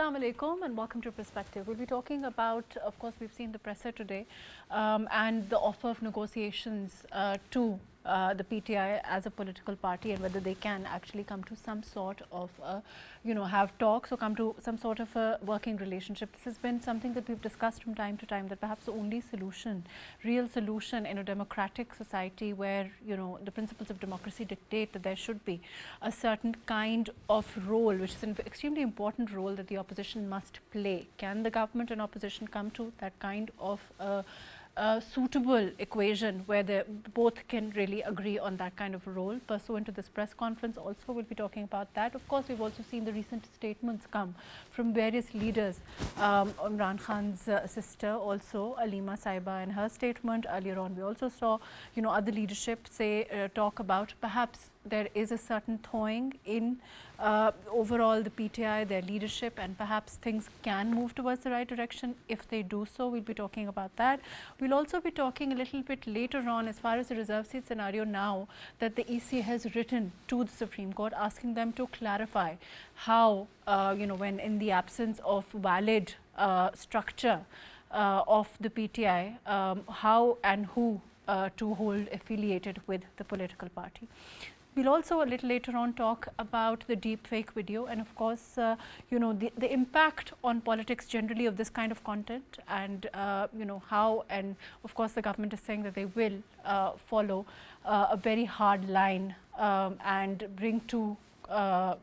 Assalamu alaikum and welcome to Perspective. We'll be talking about, of course, we've seen the presser today and the offer of negotiations to the PTI as a political party and whether they can actually come to some sort of, have talks or come to some sort of a working relationship. This has been something that we've discussed from time to time, that perhaps the only solution, real solution in a democratic society where, the principles of democracy dictate that there should be a certain kind of role, which is an extremely important role that the opposition must play. Can the government and opposition come to that kind of a suitable equation where they both can really agree on that kind of role? Pursuant to this press conference also, we'll be talking about that. Of course, we've also seen the recent statements come from various leaders. Imran Khan's sister also, Aleema Saiba, in her statement earlier on. We also saw, other leadership talk about perhaps there is a certain thawing in overall the PTI, their leadership, and perhaps things can move towards the right direction if they do so. We'll be talking about that. We'll also be talking a little bit later on as far as the reserve seat scenario now that the EC has written to the Supreme Court asking them to clarify how, when in the absence of valid structure of the PTI, how and who to hold affiliated with the political party. We'll also a little later on talk about the deepfake video and of course, the impact on politics generally of this kind of content and, how, and of course the government is saying that they will follow a very hard line and bring to a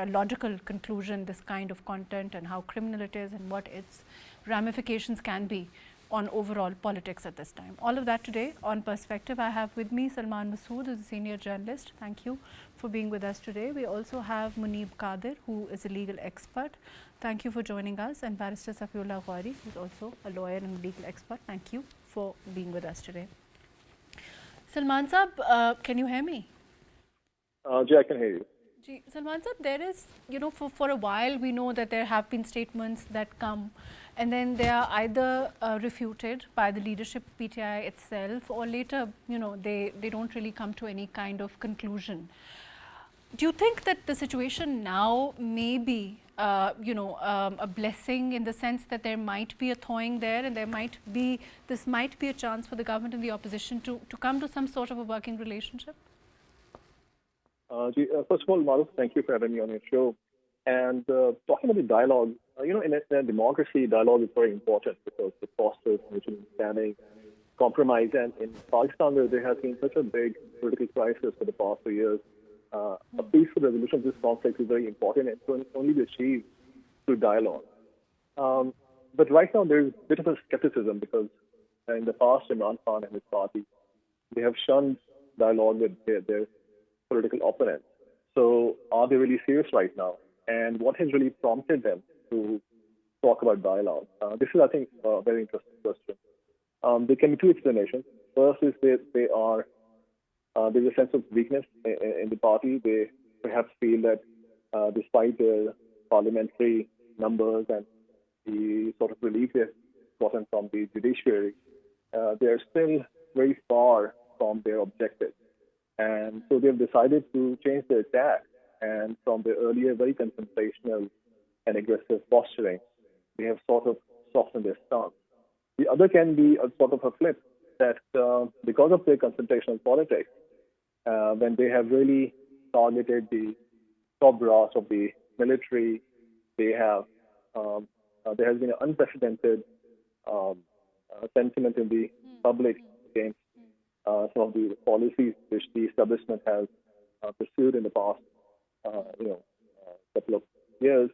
logical conclusion this kind of content and how criminal it is and what its ramifications can be on overall politics at this time. All of that today on Perspective. I have with me Salman Masood, who's a senior journalist. Thank you for being with us today. We also have Muneeb Qadir, who is a legal expert. Thank you for joining us. And Barrister Safi Ghauri, who's also a lawyer and legal expert. Thank you for being with us today. Salman Saab, can you hear me? Yeah, I can hear you. Salman Saab, there is, for a while we know that there have been statements that come and then they are either refuted by the leadership PTI itself or later, they don't really come to any kind of conclusion. Do you think that the situation now may be, a blessing in the sense that there might be a thawing there and this might be a chance for the government and the opposition to come to some sort of a working relationship? First of all, Mahrukh, thank you for having me on your show. And talking about the dialogue, in a democracy, dialogue is very important because it fosters mutual understanding, compromise. And in Pakistan, where there has been such a big political crisis for the past 2 years, a peaceful resolution of this conflict is very important and can only be achieved through dialogue. But right now, there's a bit of a skepticism because in the past, Imran Khan and his party, they have shunned dialogue with their political opponents. So are they really serious right now? And what has really prompted them to talk about dialogue? This is, I think, a very interesting question. There can be two explanations. First is there's a sense of weakness in the party. They perhaps feel that despite their parliamentary numbers and the sort of relief they've gotten from the judiciary, they are still very far from their objectives. And so they've decided to change their tack. And from the earlier very confrontational and aggressive posturing, they have sort of softened their stance. The other can be a sort of a flip, that because of their confrontational politics, when they have really targeted the top brass of the military, there has been an unprecedented sentiment in the public against some of the policies which the establishment has pursued in the past couple of years.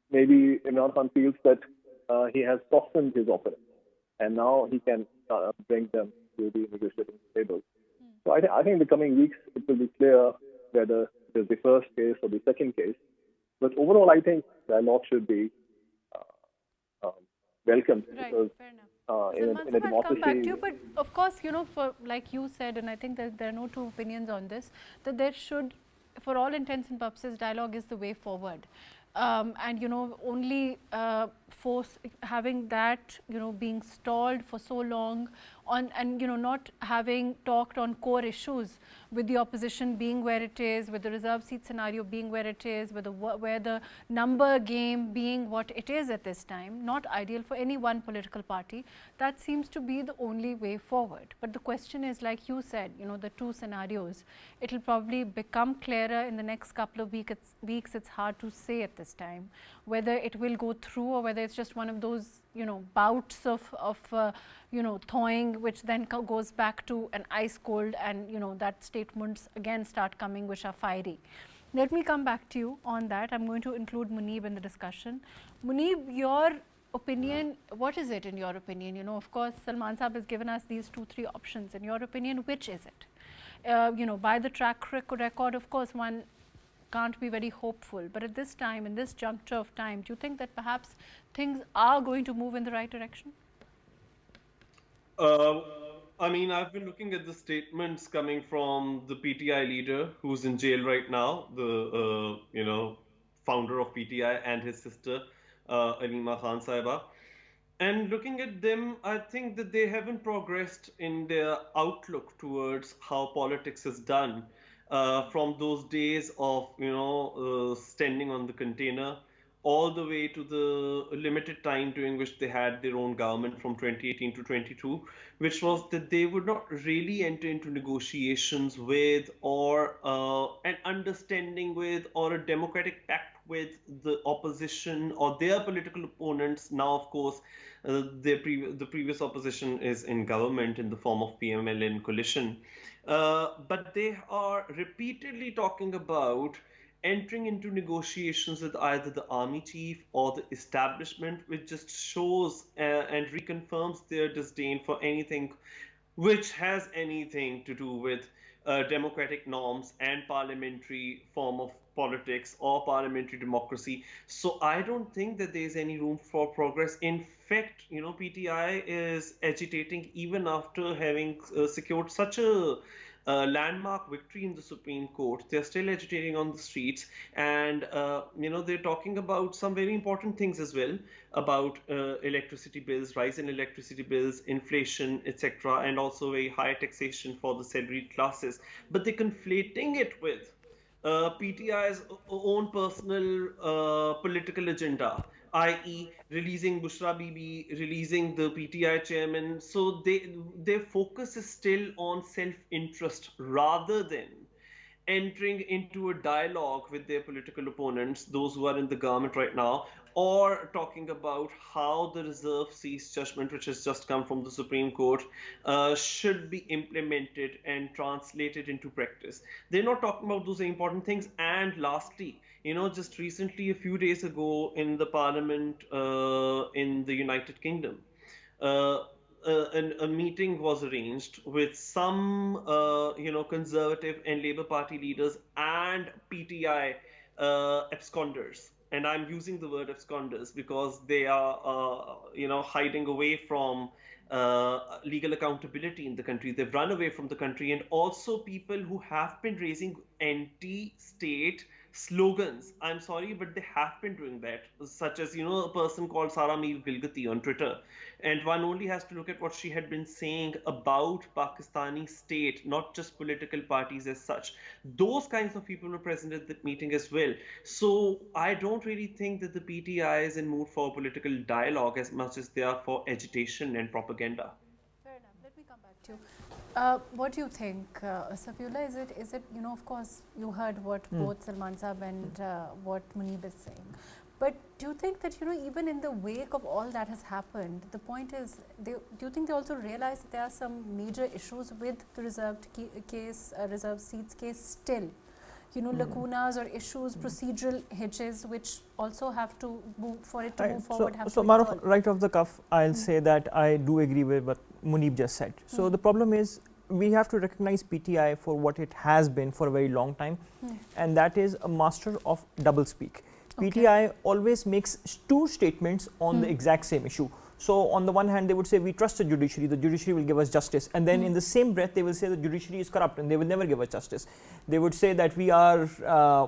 Maybe Imran Khan feels that he has softened his opponents and now he can bring them to the negotiating table. So I think in the coming weeks it will be clear whether it is the first case or the second case. But overall, I think dialogue should be welcomed because in a democracy. I'll come back to you, but of course, for like you said, and I think that there are no two opinions on this, that there should, for all intents and purposes, dialogue is the way forward. And only having that, being stalled for so long on, and not having talked on core issues, with the opposition being where it is, with the reserve seat scenario being where it is, with where the number game being what it is at this time, not ideal for any one political party. That seems to be the only way forward. But the question is, like you said, the two scenarios, it will probably become clearer in the next couple of weeks. It's hard to say at this time whether it will go through, or whether it's just one of those bouts of thawing, which then goes back to an ice cold, and that statements again start coming which are fiery. Let me come back to you on that. I'm going to include Muneeb in the discussion. Muneeb, your opinion, what is it in your opinion? Of course, Salman Sahab has given us these 2-3 options. In your opinion, which is it? By the track record, of course, one can't be very hopeful. But at this time, in this juncture of time, do you think that perhaps things are going to move in the right direction? I mean, I've been looking at the statements coming from the PTI leader who's in jail right now, the founder of PTI, and his sister, Aleema Khan Saiba. And looking at them, I think that they haven't progressed in their outlook towards how politics is done. From those days of standing on the container, all the way to the limited time during which they had their own government from 2018 to 22, which was that they would not really enter into negotiations with, or an understanding with, or a democratic pact with the opposition or their political opponents. Now, of course, the previous opposition is in government in the form of PMLN coalition. But they are repeatedly talking about entering into negotiations with either the army chief or the establishment, which just shows and reconfirms their disdain for anything which has anything to do with democratic norms and parliamentary form of politics or parliamentary democracy. So I don't think that there is any room for progress. In fact, PTI is agitating even after having secured such a landmark victory in the Supreme Court. They're still agitating on the streets, and they're talking about some very important things as well, about electricity bills, rise in electricity bills, inflation, etc., and also very high taxation for the salaried classes. But they're conflating it with PTI's own personal political agenda, i.e. releasing Bushra Bibi, releasing the PTI chairman. So their focus is still on self-interest rather than entering into a dialogue with their political opponents, those who are in the government right now, or talking about how the reserve seats judgment, which has just come from the Supreme Court, should be implemented and translated into practice. They're not talking about those important things. And lastly, just recently, a few days ago in the parliament in the United Kingdom, a meeting was arranged with some, conservative and Labour Party leaders and PTI absconders. And I'm using the word absconders because they are, hiding away from legal accountability in the country. They've run away from the country, and also people who have been raising anti-state slogans. I'm sorry, but they have been doing that, such as, a person called Sara Mir Gilgati on Twitter. And one only has to look at what she had been saying about Pakistani state, not just political parties as such. Those kinds of people were present at that meeting as well. So I don't really think that the PTI is in mood for political dialogue as much as they are for agitation and propaganda. Fair enough. Let me come back to you. What do you think, Safiullah? Is it of course, you heard what both Salman Sahab and what Muneeb is saying. But do you think that, even in the wake of all that has happened, the point is, do you think they also realize that there are some major issues with the reserved seats case still? Lacunas or issues, procedural hitches, which also have to move for it to move forward. So Mahrukh, right off the cuff, I'll say that I do agree with what Muneeb just said. So the problem is, we have to recognize PTI for what it has been for a very long time, and that is a master of doublespeak. PTI always makes two statements on the exact same issue. So on the one hand, they would say we trust the judiciary will give us justice, and then in the same breath they will say the judiciary is corrupt and they will never give us justice. They would say that we are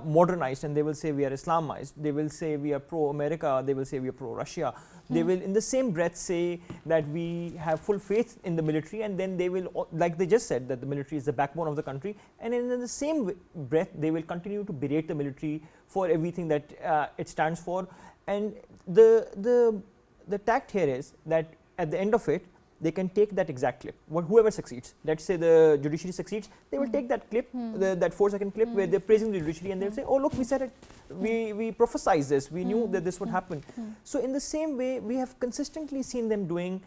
modernized, and they will say we are Islamized. They will say we are pro-America, they will say we are pro-Russia. They will in the same breath say that we have full faith in the military, and then they will, like they just said, that the military is the backbone of the country, and in the same breath they will continue to berate the military for everything that it stands for. And the tact here is that at the end of it, they can take that exact clip. Whoever succeeds, let's say the judiciary succeeds, they will take that clip, that 4-second clip where they're praising the judiciary, and they'll say, oh look, we said it, we prophesized this, we knew that this would happen. So in the same way, we have consistently seen them doing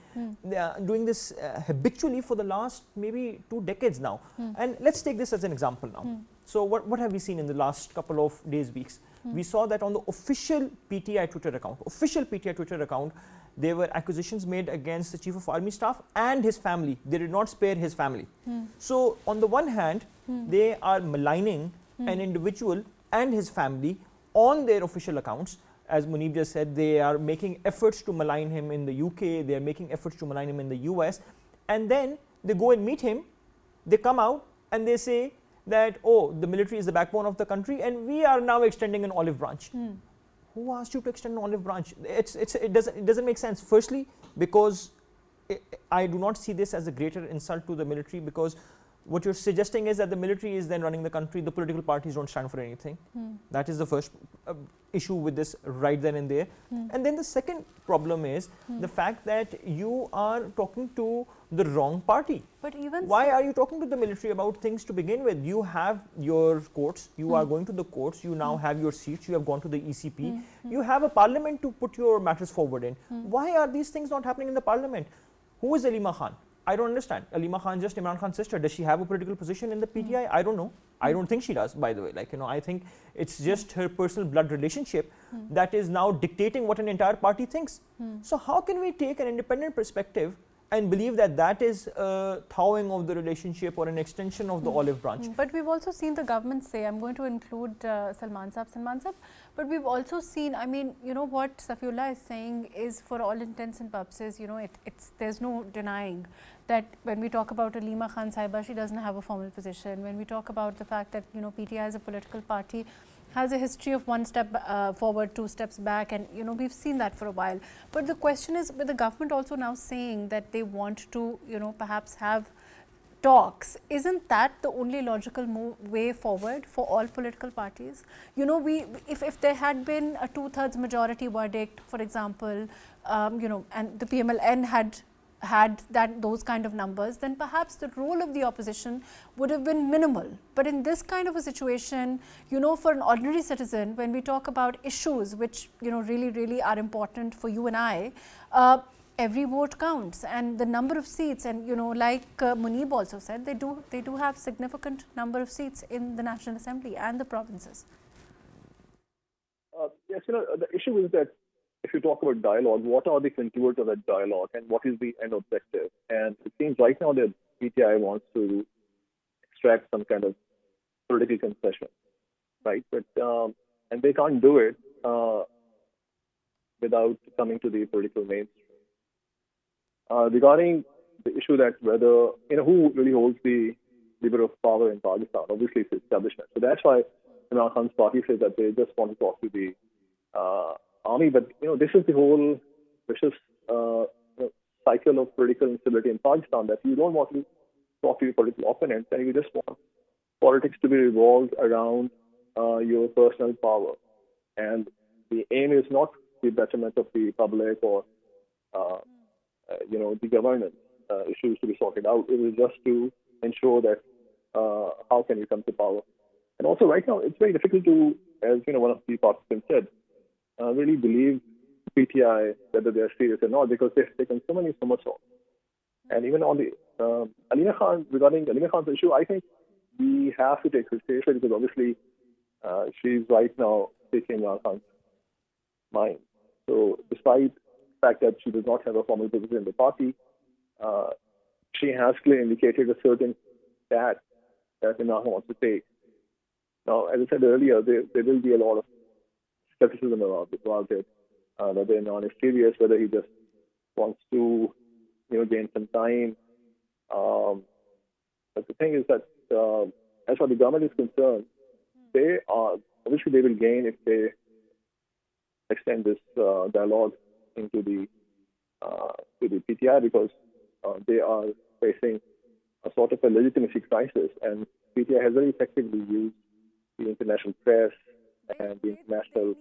this habitually for the last maybe 2 decades now. And let's take this as an example now. So what have we seen in the last couple of days, weeks? We saw that on the official PTI Twitter account, there were accusations made against the Chief of Army Staff and his family. They did not spare his family. So on the one hand, they are maligning an individual and his family on their official accounts. As Muneeb just said, they are making efforts to malign him in the UK, they are making efforts to malign him in the US, and then they go and meet him, they come out and they say that, oh, the military is the backbone of the country and we are now extending an olive branch. Who asked you to extend an olive branch? It doesn't make sense. Firstly, because I do not see this as a greater insult to the military, because what you're suggesting is that the military is then running the country, the political parties don't stand for anything. That is the first issue with this right then and there. And then the second problem is the fact that you are talking to the wrong party. But even why are you talking to the military about things to begin with? You have your courts, you are going to the courts, you now have your seats, you have gone to the ECP, you have a parliament to put your matters forward in. Why are these things not happening in the parliament? Who is Aleema Khan? I don't understand. Aleema Khan just Imran Khan's sister. Does she have a political position in the PTI? I don't know. I don't think she does, by the way. I think it's just her personal blood relationship that is now dictating what an entire party thinks. So how can we take an independent perspective and believe that that is a thawing of the relationship or an extension of the olive branch? But we've also seen the government say, I'm going to include Salman Saab, but we've also seen, I mean, you know what Safiullah is saying is, for all intents and purposes, you know, there's no denying that when we talk about Aleema Khan Sahiba, she doesn't have a formal position. When we talk about the fact that, you know, PTI as a political party has a history of 1 step forward, 2 steps back, and you know, we've seen that for a while. But the question is, with the government also now saying that they want to, you know, perhaps have talks, isn't that the only logical way forward for all political parties? You know, if there had been a 2/3 majority verdict, for example, you know, and the PMLN had those kind of numbers, then perhaps the role of the opposition would have been minimal. But in this kind of a situation, you know, for an ordinary citizen, when we talk about issues which, you know, really are important for you and I, every vote counts, and the number of seats, and you know, like Muneeb also said, they do have significant number of seats in the National Assembly and the provinces. Yes, you know, the issue is that if you talk about dialogue, what are the contours of that dialogue and what is the end objective? And it seems right now that PTI wants to extract some kind of political concession, right? But and they can't do it without coming to the political mainstream. Regarding the issue that whether, you know, who really holds the lever of power in Pakistan, obviously it's the establishment. So that's why Imran Khan's party says that they just want to talk to the army. But, you know, this is the whole vicious cycle of political instability in Pakistan, that you don't want to talk to your political opponents, and you just want politics to be revolved around your personal power. And the aim is not the betterment of the public or you know, the governance issues to be sorted out. It is just to ensure that how can you come to power. And also right now, it's very difficult to, as you know, one of the participants said, really believe PTI whether they are serious or not, because they've taken so many somersaults. And even on the Aleema Khan, regarding Aleema Khan's issue, I think we have to take her seriously, because obviously she's right now taking Imran Khan's mind. So despite the fact that she does not have a formal position in the party, she has clearly indicated a certain path that Imran wants to take. Now, as I said earlier, there will be a lot of skepticism about it, whether Imran is serious, whether he just wants to, gain some time. But the thing is that, as far as the government is concerned, obviously they will gain if they extend this dialogue into the to the PTI, because they are facing a sort of a legitimacy crisis, and PTI has very effectively used the international press and the international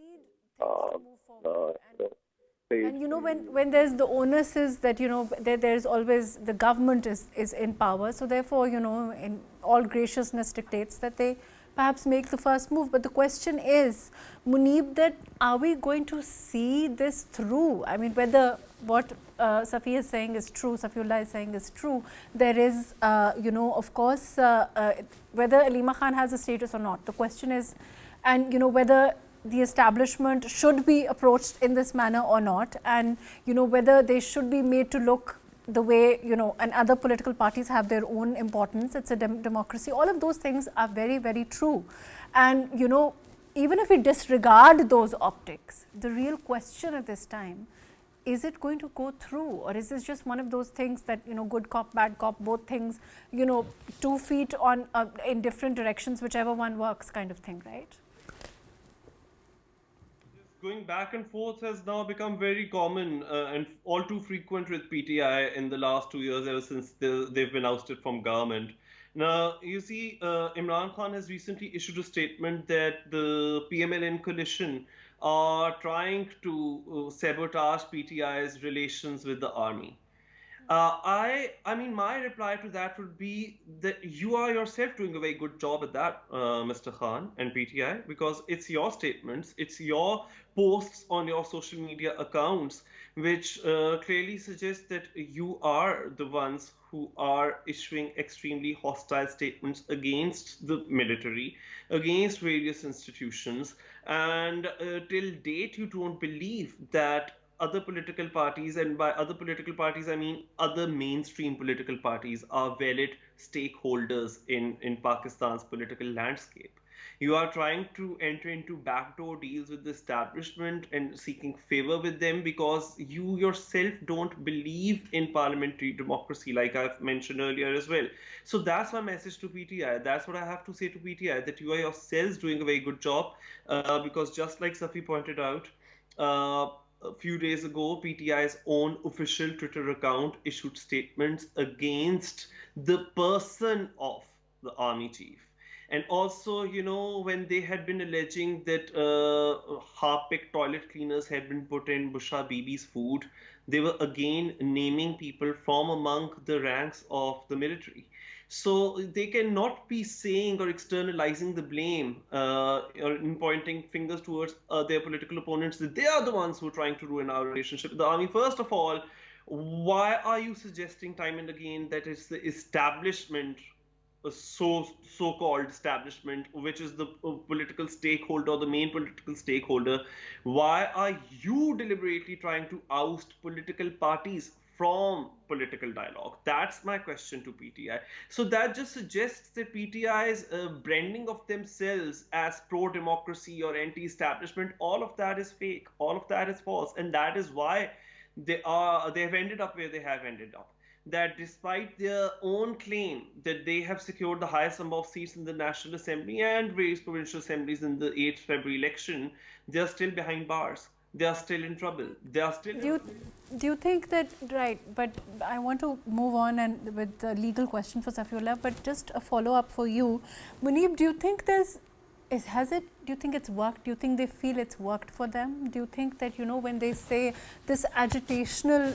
and when there's the onus is that there's always the government is in power, so therefore in all graciousness dictates that they perhaps make the first move. But the question is, Muneeb, that are we going to see this through? I mean, whether what Safi is saying is true, Safiullah is saying is true, there is of course whether Aleema Khan has a status or not. The question is, and whether the establishment should be approached in this manner or not, and whether they should be made to look the way and other political parties have their own importance. It's a democracy. All of those things are very, very true. And even if we disregard those optics, the real question at this time, is it going to go through, or is this just one of those things that good cop, bad cop, both things 2 feet on in different directions, whichever one works, kind of thing, right? Going back and forth has now become very common and all too frequent with PTI in the last 2 years, ever since they've been ousted from government. Now, you see, Imran Khan has recently issued a statement that the PMLN coalition are trying to sabotage PTI's relations with the army. I mean, my reply to that would be that you are yourself doing a very good job at that, Mr. Khan and PTI, because it's your statements, it's your posts on your social media accounts, which clearly suggest that you are the ones who are issuing extremely hostile statements against the military, against various institutions, and till date you don't believe that other political parties, and by other political parties I mean other mainstream political parties, are valid stakeholders in Pakistan's political landscape. You are trying to enter into backdoor deals with the establishment and seeking favor with them because you yourself don't believe in parliamentary democracy, like I've mentioned earlier as well. So that's my message to PTI. That's what I have to say to PTI, that you are yourselves doing a very good job, because just like Safi pointed out, a few days ago, PTI's own official Twitter account issued statements against the person of the army chief. And also, when they had been alleging that Harpic toilet cleaners had been put in Bushra Bibi's food, they were again naming people from among the ranks of the military. So they cannot be saying or externalizing the blame or pointing fingers towards their political opponents, that they are the ones who are trying to ruin our relationship with the army. First of all, why are you suggesting time and again that it's the establishment, a so-called establishment, which is the political stakeholder, the main political stakeholder? Why are you deliberately trying to oust political parties from political dialogue? That's my question to PTI. So that just suggests that PTI's branding of themselves as pro-democracy or anti-establishment, all of that is fake, all of that is false, and that is why they have ended up where they have ended up. That despite their own claim that they have secured the highest number of seats in the National Assembly and various provincial assemblies in the 8th February election, they are still behind bars. They are still in trouble. They are still. Do you think that, right? But I want to move on and with the legal question for Safiullah, but just a follow up for you, Muneeb. Do you think do you think it's worked? Do you think they feel it's worked for them? Do you think that when they say this agitational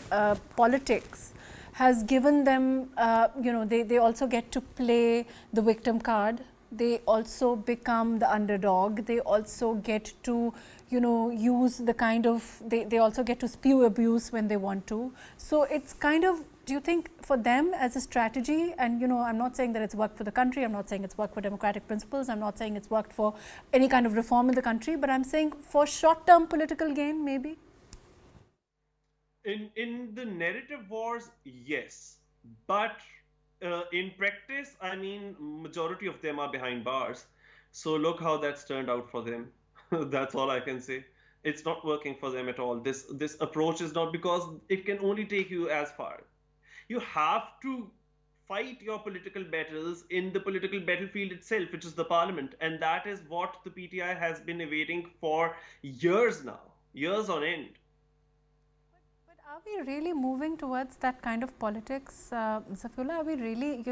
politics has given them, they also get to play the victim card. They also become the underdog. They also get to, use the kind of, they also get to spew abuse when they want to. So it's kind of, do you think for them as a strategy, and I'm not saying that it's worked for the country, I'm not saying it's worked for democratic principles, I'm not saying it's worked for any kind of reform in the country, but I'm saying for short-term political gain, maybe? In the narrative wars, yes, but in practice, I mean, majority of them are behind bars. So look how that's turned out for them. That's all I can say. It's not working for them at all. This approach is not, because it can only take you as far. You have to fight your political battles in the political battlefield itself, which is the parliament, and that is what the PTI has been evading for years now, years on end. But are we really moving towards that kind of politics, Safiullah? Are we really,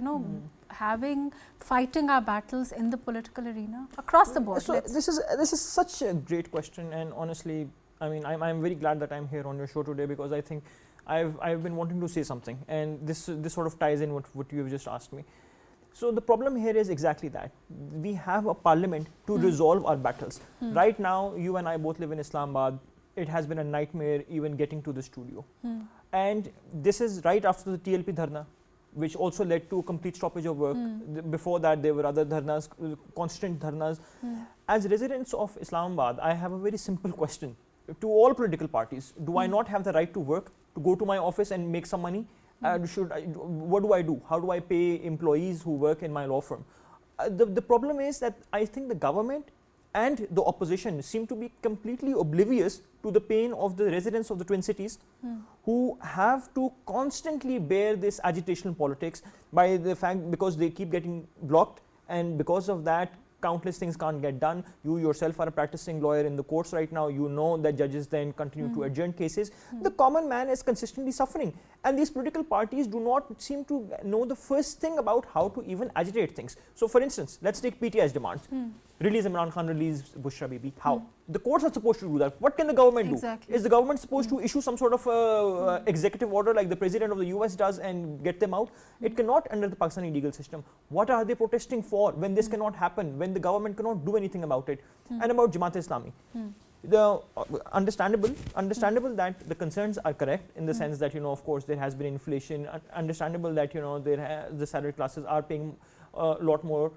fighting our battles in the political arena across the board? So this is such a great question, and honestly, I mean, I'm very glad that I'm here on your show today, because I think I've been wanting to say something, and this sort of ties in what you have just asked me. So the problem here is exactly that we have a parliament to resolve our battles. Right now, you and I both live in Islamabad. It has been a nightmare even getting to the studio, and this is right after the TLP dharna, which also led to a complete stoppage of work. Before that, there were other dharnas, constant dharnas. As residents of Islamabad, I have a very simple question to all political parties. Do I not have the right to work, to go to my office and make some money? What do I do? How do I pay employees who work in my law firm? The problem is that I think the government and the opposition seem to be completely oblivious to the pain of the residents of the Twin Cities, who have to constantly bear this agitational politics by the fact, because they keep getting blocked, and because of that, countless things can't get done. You yourself are a practicing lawyer in the courts right now. You know that judges then continue to adjourn cases. The common man is consistently suffering, and these political parties do not seem to know the first thing about how to even agitate things. So for instance, let's take PTI's demands. Release Imran Khan, release Bushra Bibi. How? The courts are supposed to do that. What can the government do? Is the government supposed to issue some sort of executive order like the president of the US does and get them out? It cannot under the Pakistani legal system. What are they protesting for when this cannot happen, when the government cannot do anything about it? And about Jamaat-e-Islami. The understandable that the concerns are correct in the sense that, of course, there has been inflation. Understandable that, the salaried classes are paying a lot more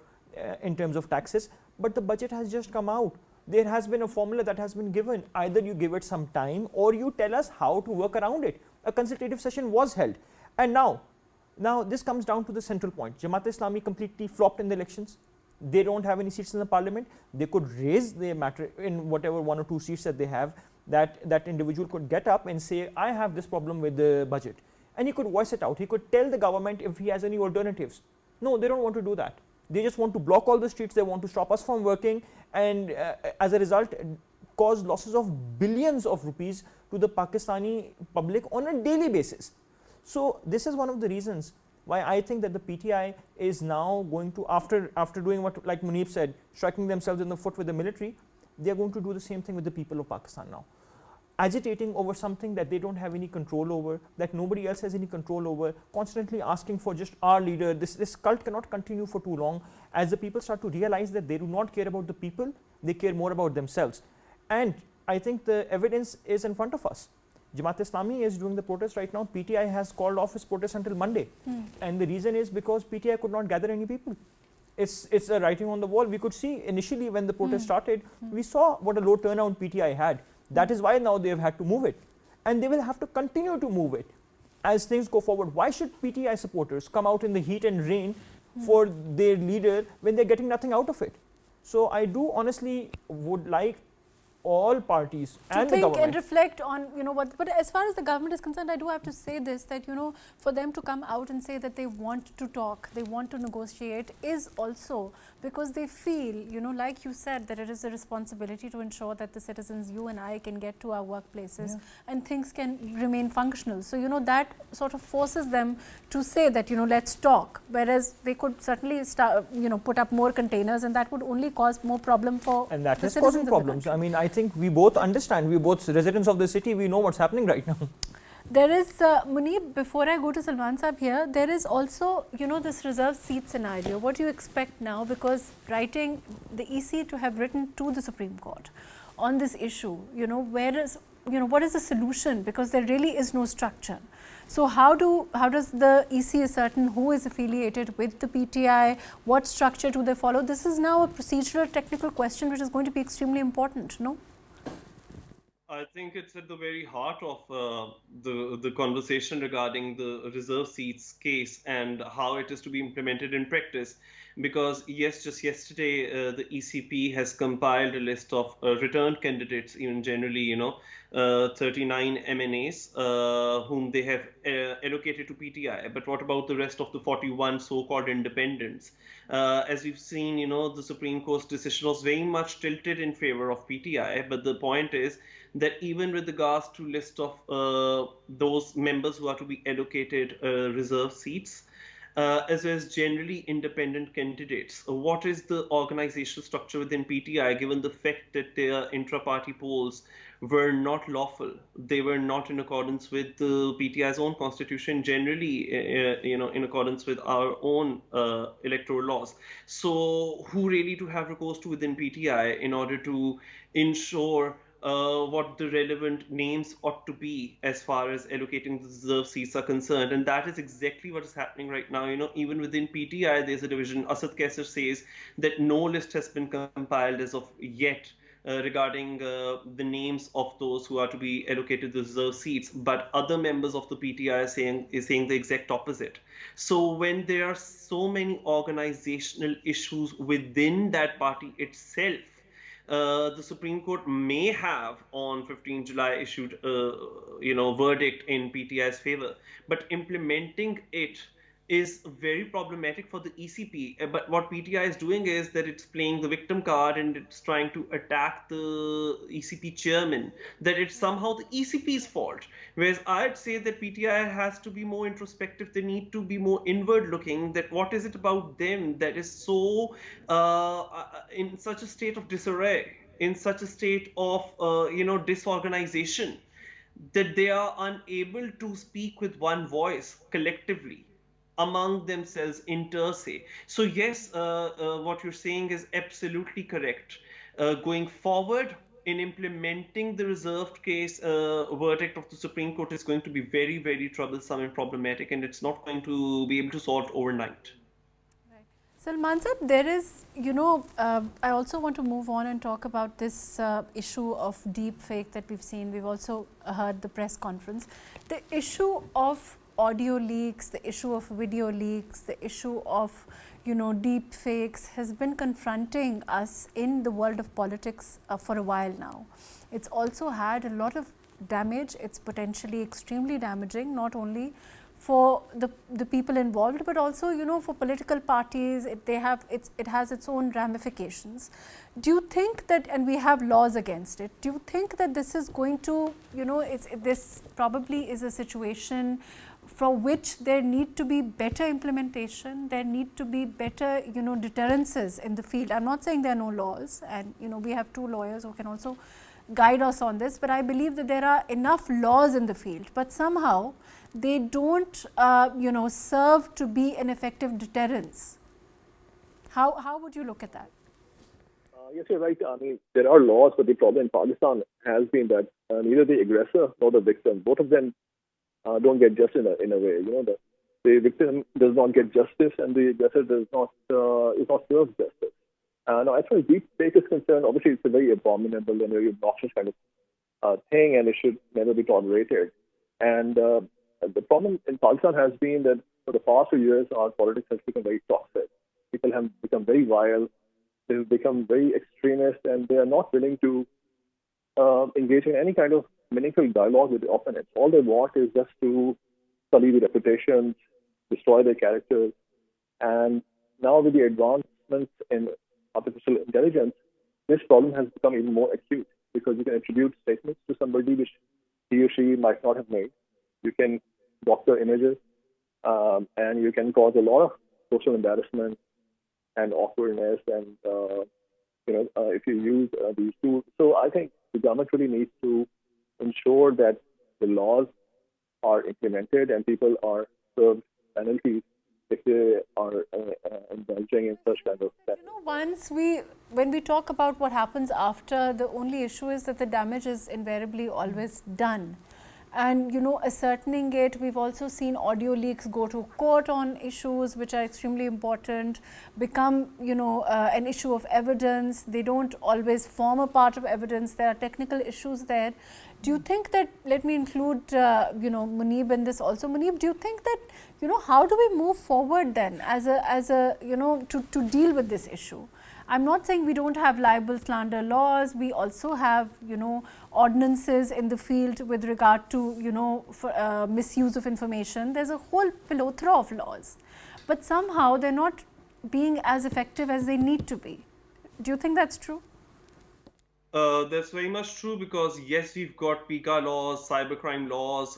in terms of taxes. But the budget has just come out. There has been a formula that has been given. Either you give it some time or you tell us how to work around it. A consultative session was held. And now this comes down to the central point. Jamaat-e-Islami completely flopped in the elections. They don't have any seats in the parliament. They could raise their matter in whatever 1 or 2 seats that they have. That individual could get up and say, I have this problem with the budget. And he could voice it out. He could tell the government if he has any alternatives. No, they don't want to do that. They just want to block all the streets. They want to stop us from working, and as a result, cause losses of billions of rupees to the Pakistani public on a daily basis. So this is one of the reasons why I think that the PTI is now going to, after doing what, like Muneeb said, striking themselves in the foot with the military, they are going to do the same thing with the people of Pakistan now. Agitating over something that they don't have any control over, that nobody else has any control over, constantly asking for just our leader. This cult cannot continue for too long. As the people start to realize that they do not care about the people, they care more about themselves. And I think the evidence is in front of us. Jamaat-e-Islami is doing the protest right now. PTI has called off its protest until Monday. And the reason is because PTI could not gather any people. It's a writing on the wall. We could see initially when the protest started, we saw what a low turnout PTI had. That is why now they have had to move it, and they will have to continue to move it as things go forward. Why should PTI supporters come out in the heat and rain for their leader when they're getting nothing out of it? So I do honestly would like all parties and the government to think and reflect on what. But as far as the government is concerned, I do have to say this, that for them to come out and say that they want to talk, they want to negotiate, is also because they feel, like you said, that it is a responsibility to ensure that the citizens, you and I, can get to our workplaces and things can remain functional. So that sort of forces them to say that let's talk, whereas they could certainly start, put up more containers, and that would only cause more problem for and that the is citizens causing problems. I mean, I think we both understand, we both residents of the city, we know what's happening right now. There is, Muneeb, before I go to Salman Saab here, there is also, this reserved seat scenario. What do you expect now? Because writing the EC to have written to the Supreme Court on this issue, where is, what is the solution? Because there really is no structure. So how does the EC ascertain who is affiliated with the PTI? What structure do they follow? This is now a procedural technical question which is going to be extremely important, no? I think it's at the very heart of the conversation regarding the reserve seats case and how it is to be implemented in practice. Because yes, just yesterday the ECP has compiled a list of returned candidates, even generally, 39 MNAs whom they have allocated to PTI. But what about the rest of the 41 so-called independents? As we've seen, the Supreme Court's decision was very much tilted in favor of PTI. But the point is that even with regards to list of those members who are to be allocated reserve seats, as well as generally independent candidates, what is the organizational structure within PTI, given the fact that their intra-party polls were not lawful? They were not in accordance with the PTI's own constitution, generally, in accordance with our own electoral laws. So who really to have recourse to within PTI in order to ensure what the relevant names ought to be as far as allocating the reserve seats are concerned? And that is exactly what is happening right now. Even within PTI, there's a division. Asad Kaisar says that no list has been compiled as of yet regarding the names of those who are to be allocated the reserve seats, but other members of the PTI are saying the exact opposite. So when there are so many organizational issues within that party itself, the Supreme Court may have on 15 July issued verdict in PTI's favor, but implementing it is very problematic for the ECP. But what PTI is doing is that it's playing the victim card and it's trying to attack the ECP chairman, that it's somehow the ECP's fault. Whereas I'd say that PTI has to be more introspective. They need to be more inward looking, that what is it about them that is so in such a state of disarray, in such a state of disorganization, that they are unable to speak with one voice collectively among themselves inter se. So yes, what you're saying is absolutely correct. Going forward in implementing the reserved case verdict of the Supreme Court is going to be very, very troublesome and problematic, and it's not going to be able to solve overnight. Salman sir, there is, I also want to move on and talk about this issue of deep fake that we've seen. We've also heard the press conference. The issue of audio leaks, the issue of video leaks, the issue of, deep fakes has been confronting us in the world of politics for a while now. It's also had a lot of damage. It's potentially extremely damaging, not only for the people involved, but also for political parties. It has its own ramifications. Do you think that, and we have laws against it, do you think that this is going to, this probably is a situation for which there need to be better implementation, there need to be better deterrences in the field? I'm not saying there are no laws, and we have two lawyers who can also guide us on this, but I believe that there are enough laws in the field, but somehow they don't serve to be an effective deterrence. How would you look at that? Yes, you're right. I mean, there are laws, but the problem in Pakistan has been that neither the aggressor nor the victim, both of them don't get justice in a way. The victim does not get justice, and the aggressor is not served justice. Now, as far as deep fake is concerned, obviously it's a very abominable and very obnoxious kind of thing, and it should never be tolerated. And the problem in Pakistan has been that for the past few years, our politics has become very toxic. People have become very vile, they've become very extremist, and they are not willing to engage in any kind of meaningful dialogue with the opponents. All they want is just to sully the reputations, destroy their characters. And now with the advancements in artificial intelligence, this problem has become even more acute, because you can attribute statements to somebody which he or she might not have made. You can doctor images, and you can cause a lot of social embarrassment and awkwardness, and if you use these tools. So I think the government really needs to ensure that the laws are implemented and people are served penalties if they are indulging in such kind of things. When we talk about what happens after, the only issue is that the damage is invariably always done. and ascertaining it. We've also seen audio leaks go to court on issues which are extremely important, become an issue of evidence. They don't always form a part of evidence. There are technical issues there. Do you think that, let me include Muneeb in this also. Muneeb, do you think that how do we move forward then as a to deal with this issue? I'm not saying we don't have libel slander laws. We also have ordinances in the field with regard to misuse of information. There's a whole plethora of laws, but somehow they're not being as effective as they need to be. Do you think that's true? That's very much true, because yes, we've got PICA laws, cybercrime laws,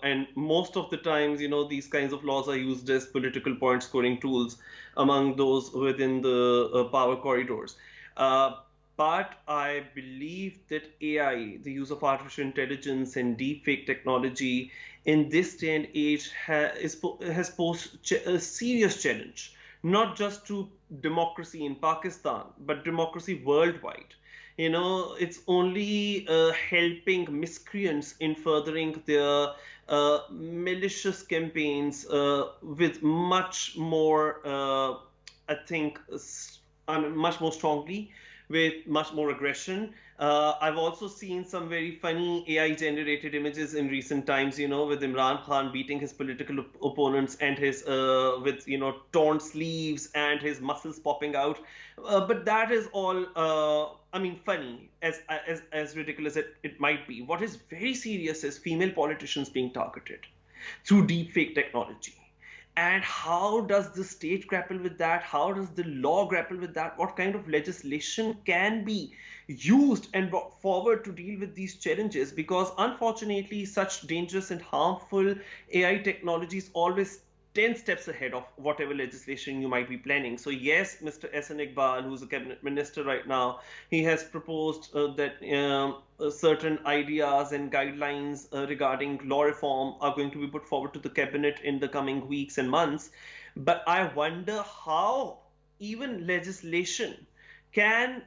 and most of the times, these kinds of laws are used as political point scoring tools among those within the power corridors. But I believe that AI, the use of artificial intelligence and deepfake technology in this day and age has posed a serious challenge, not just to democracy in Pakistan, but democracy worldwide. It's only helping miscreants in furthering their malicious campaigns with much more, I think, much more strongly, with much more aggression. I've also seen some very funny AI-generated images in recent times, with Imran Khan beating his political opponents and his with torn sleeves and his muscles popping out. But that is all, funny, as ridiculous as it might be. What is very serious is female politicians being targeted through deepfake technology. And how does the state grapple with that? How does the law grapple with that? What kind of legislation can be used and brought forward to deal with these challenges? Because unfortunately, such dangerous and harmful AI technologies always 10 steps ahead of whatever legislation you might be planning. So yes, Mr. S.N. Iqbal, who's a cabinet minister right now, he has proposed that certain ideas and guidelines regarding law reform are going to be put forward to the cabinet in the coming weeks and months. But I wonder how even legislation can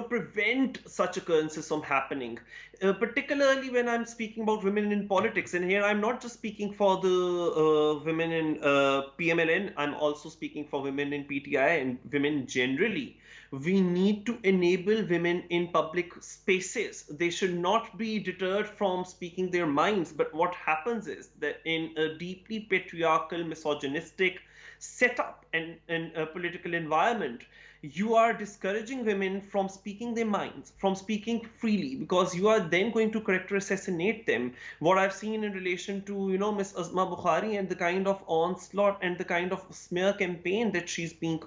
prevent such occurrences from happening, particularly when I'm speaking about women in politics. And here I'm not just speaking for the women in PMLN, I'm also speaking for women in PTI and women generally. We need to enable women in public spaces. They should not be deterred from speaking their minds. But what happens is that in a deeply patriarchal, misogynistic setup and a political environment, you are discouraging women from speaking their minds, from speaking freely, because you are then going to character assassinate them. What I've seen in relation to, Miss Asma Bukhari and the kind of onslaught and the kind of smear campaign that she's been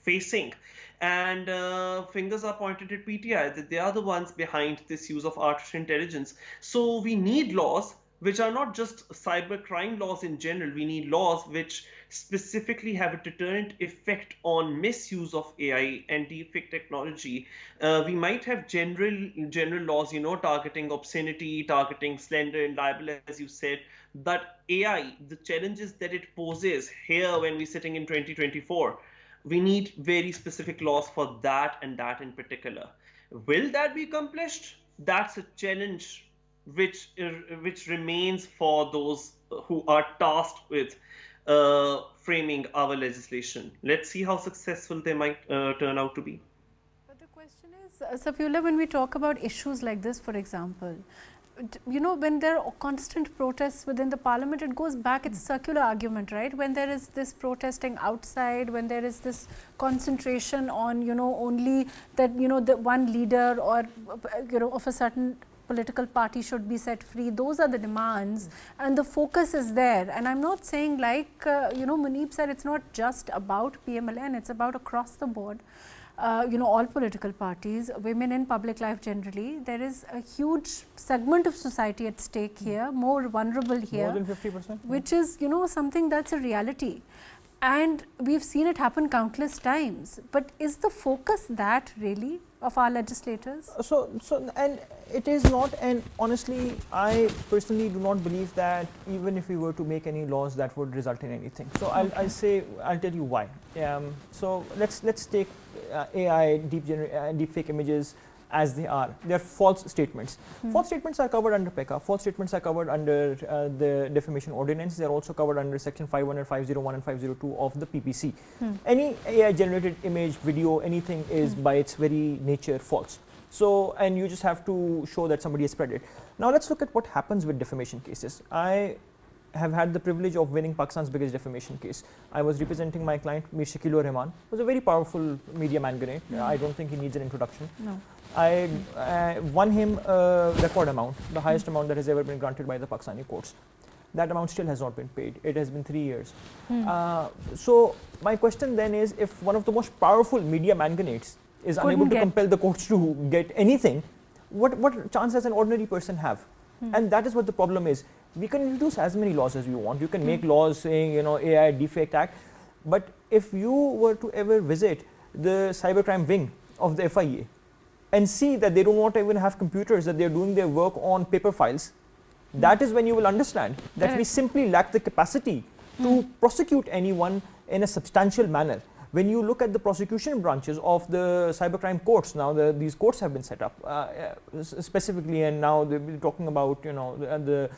facing. And fingers are pointed at PTI, that they are the ones behind this use of artificial intelligence. So we need laws which are not just cybercrime laws in general. We need laws which specifically have a deterrent effect on misuse of AI and deepfake technology. We might have general laws, targeting obscenity, targeting slander and libel, as you said. But AI, the challenges that it poses here when we're sitting in 2024, we need very specific laws for that and that in particular. Will that be accomplished? That's a challenge which remains for those who are tasked with framing our legislation. Let's see how successful they might turn out to be. But the question is, Safiullah, when we talk about issues like this, for example, when there are constant protests within the parliament, it goes back, it's a circular argument, right? When there is this protesting outside, when there is this concentration on, only that, the one leader or, of a certain political party should be set free, those are the demands and the focus is there. And I'm not saying, like, Muneeb said, it's not just about PMLN, it's about across the board. All political parties, women in public life generally, there is a huge segment of society at stake here, more vulnerable here. More than 50%? Which is, something that's a reality. And we've seen it happen countless times. But is the focus that really of our legislators? And it is not, and honestly, I personally do not believe that even if we were to make any laws that would result in anything. So I'll tell you why. So let's take AI, deepfake images. as they are. They're false statements. False statements are covered under PECA. False statements are covered under the defamation ordinance. They're also covered under section 500, 501 and 502 of the PPC. Any AI generated image, video, anything is by its very nature false. So, and you just have to show that somebody has spread it. Now let's look at what happens with defamation cases. I have had the privilege of winning Pakistan's biggest defamation case. I was representing my client, Mir Shakil Rahman, who was a very powerful media magnate. I don't think he needs an introduction. No. I won him a record amount, the highest amount that has ever been granted by the Pakistani courts. That amount still has not been paid. It has been 3 years. So my question then is, if one of the most powerful media magnates is unable to compel the courts to get anything, what chance does an ordinary person have? And that is what the problem is. We can introduce as many laws as you want. You can make laws saying, you know, AI Deepfake Act. But if you were to ever visit the cybercrime wing of the FIA and see that they do not even have computers, that they're doing their work on paper files, that is when you will understand that we simply lack the capacity to prosecute anyone in a substantial manner. When you look at the prosecution branches of the cybercrime courts, now these courts have been set up specifically, and now they're talking about, you know, the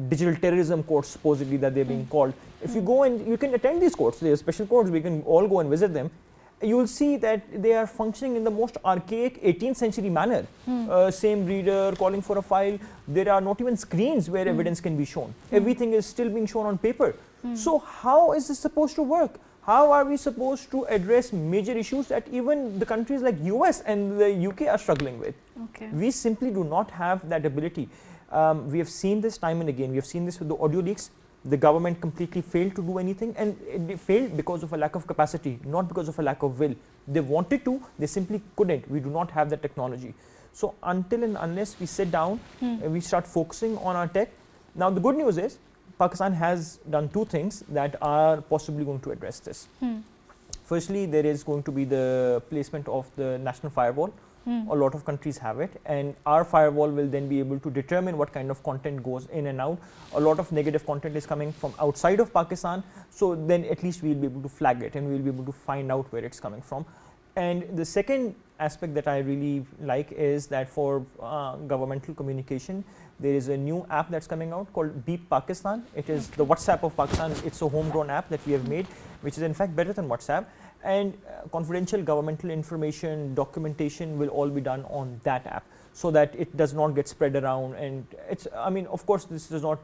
digital terrorism courts supposedly that they're being called. If you go and you can attend these courts, they are special courts, we can all go and visit them. You will see that they are functioning in the most archaic 18th century manner. Same reader calling for a file. There are not even screens where evidence can be shown. Everything is still being shown on paper. So how is this supposed to work? How are we supposed to address major issues that even the countries like US and the UK are struggling with? We simply do not have that ability. We have seen this time and again. We have seen this with the audio leaks. The government completely failed to do anything, and it failed because of a lack of capacity, not because of a lack of will. They wanted to, they simply couldn't. We do not have that technology. So until and unless we sit down and we start focusing on our tech. Now the good news is Pakistan has done two things that are possibly going to address this. Firstly, there is going to be the placement of the national firewall. A lot of countries have it, and our firewall will then be able to determine what kind of content goes in and out. A lot of negative content is coming from outside of Pakistan, so then at least we'll be able to flag it and we'll be able to find out where it's coming from. And the second aspect that I really like is that for governmental communication, there is a new app that's coming out called Beep Pakistan. It is the WhatsApp of Pakistan. It's a homegrown app that we have made, which is in fact better than WhatsApp. And confidential governmental information, documentation will all be done on that app, so that it does not get spread around. And it's, I mean, of course, this does not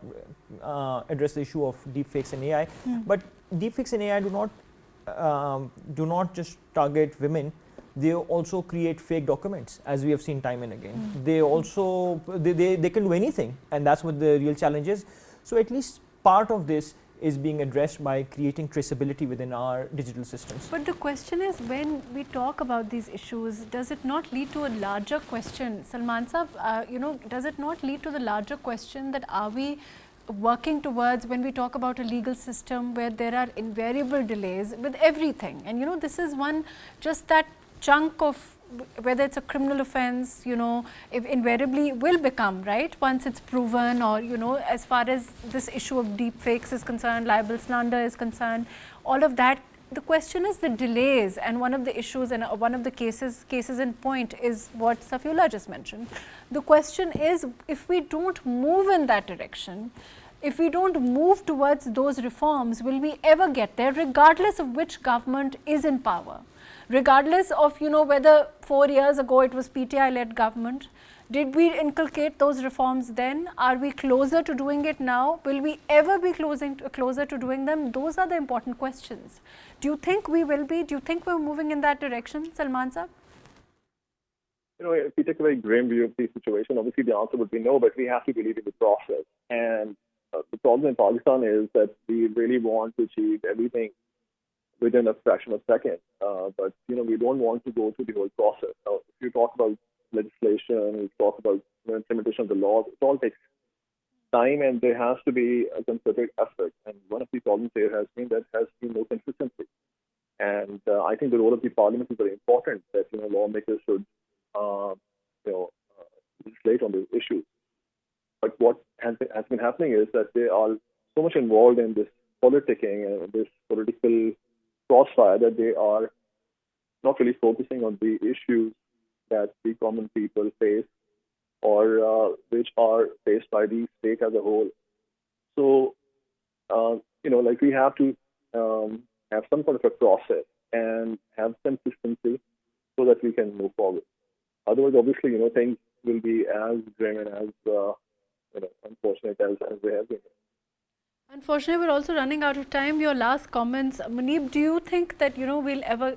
address the issue of deepfakes and AI, but deepfakes and AI do not just target women. They also create fake documents, as we have seen time and again. They also, they can do anything, and that's what the real challenge is. So at least part of this is being addressed by creating traceability within our digital systems. But the question is, when we talk about these issues, does it not lead to a larger question? Salman Saab, you know, does it not lead to the larger question that are we working towards, when we talk about a legal system where there are invariable delays with everything? And you know, this is one, just that chunk of whether it's a criminal offense, you know, if invariably will become, right, once it's proven, or, you know, as far as this issue of deepfakes is concerned, libel slander is concerned, all of that. The question is the delays, and one of the issues and one of the cases in point is what Safiullah just mentioned. The question is, if we don't move in that direction, if we don't move towards those reforms, will we ever get there, regardless of which government is in power? Regardless of, you know, whether 4 years ago it was PTI-led government, did we inculcate those reforms then? Are we closer to doing it now? Will we ever be closer to doing them? Those are the important questions. Do you think we will be? Do you think we're moving in that direction, Salman Saab? You know, if we take a very grim view of the situation, obviously the answer would be no, but we have to believe in the process. And the problem in Pakistan is that we really want to achieve everything within a fraction of a second. But, you know, we don't want to go through the whole process. Now, if you talk about legislation, you talk about implementation of the laws, it all takes time, and there has to be a concerted effort. And one of the problems here has been that has been no consistency. And I think the role of the parliament is very important, that, you know, lawmakers should, legislate on these issues. But what has been happening is that they are so much involved in this politicking and this political crossfire that they are not really focusing on the issues that the common people face, or which are faced by the state as a whole. So, like we have to have some sort of a process and have consistency so that we can move forward. Otherwise, obviously, things will be as grim and as unfortunate as they have been. Unfortunately, we're also running out of time. Your last comments, Muneeb, do you think that we'll ever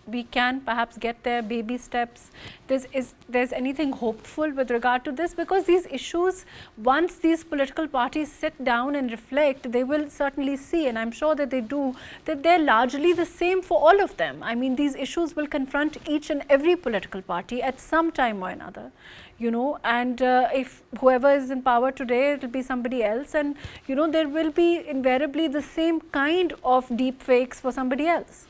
we can perhaps get there, baby steps? There's anything hopeful with regard to this? Because these issues, once these political parties sit down and reflect, they will certainly see, and I'm sure that they do, that they're largely the same for all of them. I mean, these issues will confront each and every political party at some time or another. And if whoever is in power today, it will be somebody else, and there will be invariably the same kind of deep fakes for somebody else.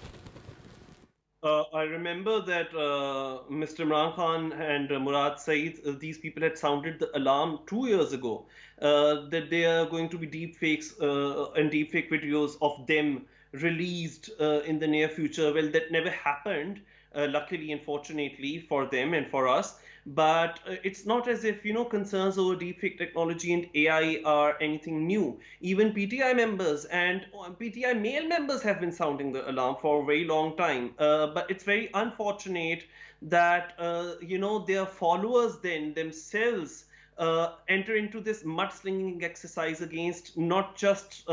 I remember that Mr. Imran Khan and Murad Saeed, these people had sounded the alarm 2 years ago that there are going to be deep fakes and deep fake videos of them released in the near future. Well, that never happened, luckily and fortunately for them and for us. But it's not as if, concerns over deepfake technology and AI are anything new. Even PTI members and PTI male members have been sounding the alarm for a very long time. But it's very unfortunate that, their followers then themselves enter into this mudslinging exercise against not just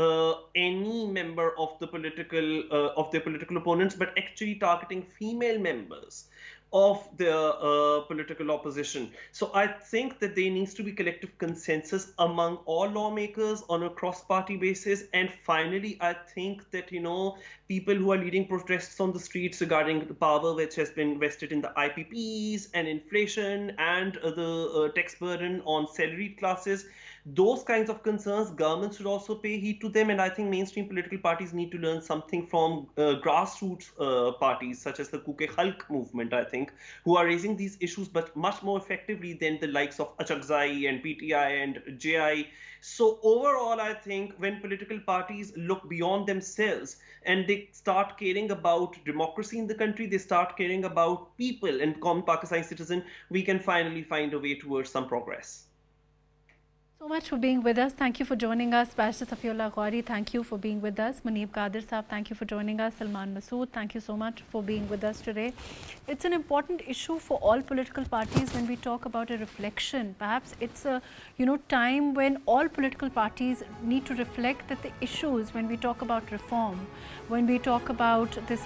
any member of the of their political opponents, but actually targeting female members of the political opposition. So I think that there needs to be collective consensus among all lawmakers on a cross-party basis. And finally, I think that, people who are leading protests on the streets regarding the power which has been vested in the IPPs and inflation and the tax burden on salaried classes, those kinds of concerns, governments should also pay heed to them. And I think mainstream political parties need to learn something from grassroots parties such as the Kuke Khalq movement, I think, who are raising these issues, but much more effectively than the likes of Achakzai and PTI and JI. So overall, I think when political parties look beyond themselves and they start caring about democracy in the country, they start caring about people and common Pakistani citizen, we can finally find a way towards some progress. So much for being with us. Thank you for joining us. Barrister Safi Ghauri, thank you for being with us. Muneeb Qadir Sahab, thank you for joining us. Salman Masood, thank you so much for being with us today. It's an important issue for all political parties when we talk about a reflection. Perhaps it's a time when all political parties need to reflect that the issues, when we talk about reform, when we talk about this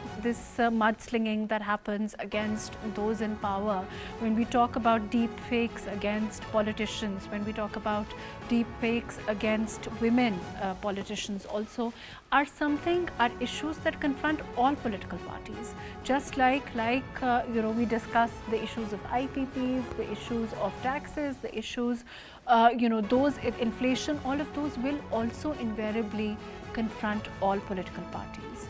mudslinging that happens against those in power, when we talk about deep fakes against politicians, when we talk about deep fakes against women politicians also, are issues that confront all political parties. Just like we discussed the issues of IPPs, the issues of taxes, the issues, those inflation, all of those will also invariably confront all political parties.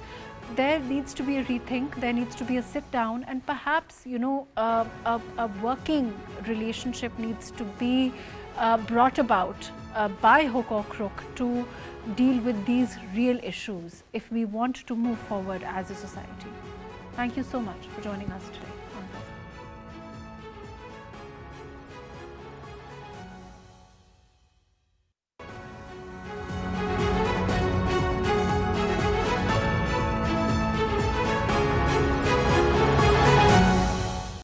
There needs to be a rethink, there needs to be a sit down, and perhaps a working relationship needs to be brought about by hook or crook to deal with these real issues if we want to move forward as a society. Thank you so much for joining us today.